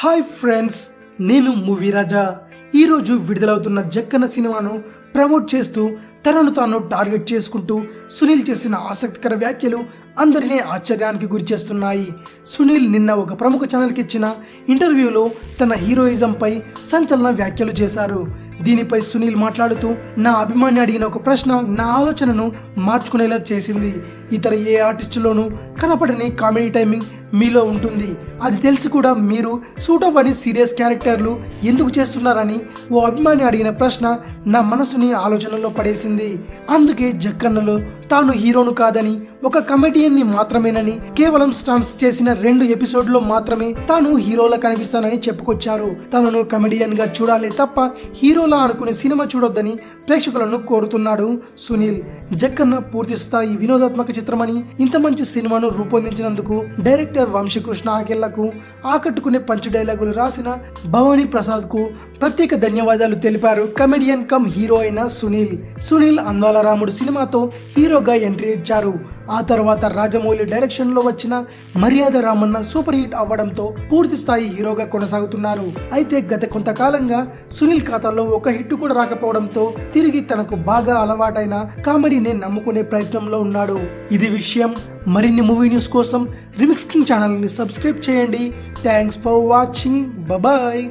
Hi friends, నేను movie రాజా. ఈరోజు విడుదలవుతున్న జక్కన్న సినిమాను ప్రమోట్ చేస్తూ తనను తాను టార్గెట్ చేసుకుంటూ సునీల్ చేసిన ఆసక్తికర వ్యాఖ్యలు అందరినీ ఆశ్చర్యానికి గురి చేస్తున్నాయి. సునీల్ నిన్న ఒక ప్రముఖ ఛానల్కి ఇచ్చిన ఇంటర్వ్యూలో తన హీరోయిజంపై సంచలన వ్యాఖ్యలు చేశారు. దీనిపై సునీల్ మాట్లాడుతూ, నా అభిమాని అడిగిన ఒక ప్రశ్న నా ఆలోచనను మార్చుకునేలా చేసింది. ఇతర ఏ ఆర్టిస్టులోనూ కనపడని కామెడీ టైమింగ్ మీలో ఉంటుంది. అది తెలిసి కూడా మీరు సూట్ అవ్వని సీరియస్ క్యారెక్టర్లు ఎందుకు చేస్తున్నారని ఓ అభిమాని అడిగిన ప్రశ్న నా మనసుని ఆలోచనలో పడేసింది. అందుకే జక్కన్నలో తాను హీరోను కాదని, ఒక కమెడియన్ని మాత్రమేనని, కేవలం స్టంట్స్ చేసిన 2 ఎపిసోడ్లో మాత్రమే తాను హీరోలా కనిపిస్తానని చెప్పుకొచ్చారు. తనను కమెడియన్ గా చూడాలి తప్ప హీరోలా అనుకునే సినిమా చూడొద్దని ప్రేక్షకులను కోరుతున్నాడు సునీల్. జక్కన్న పూర్తి స్థాయి వినోదాత్మక చిత్రమని, ఇంత మంచి సినిమాను రూపొందించినందుకు డైరెక్టర్ వంశీకృష్ణ ఆకెళ్లకు, ఆకట్టుకునే పంచ్ డైలాగులు రాసిన భవానీ ప్రసాద్ కు ప్రత్యేక ధన్యవాదాలు తెలిపారు కమెడియన్ కమ్ హీరో అయిన సునీల్. సునీల్ అందాల రాముడు సినిమాతో హీరోగా ఎంట్రీ ఇచ్చారు. ఆ తర్వాత రాజమౌళి డైరెక్షన్ లో వచ్చిన మర్యాద రామన్న సూపర్ హిట్ అవ్వడంతో పూర్తి స్థాయి హీరోగా కొనసాగుతున్నారు. అయితే గత కొంతకాలంగా సునీల్ ఖాతాలో ఒక హిట్ కూడా రాకపోవడంతో తిరిగి తనకు బాగా అలవాటైన కామెడీని నమ్ముకునే ప్రయత్నంలో ఉన్నాడు. ఇది విషయం. మరిన్ని మూవీ న్యూస్ కోసం రిమిక్స్ కింగ్ ఛానల్ ని సబ్స్క్రైబ్ చేయండి. Thanks for watching. బాయ్.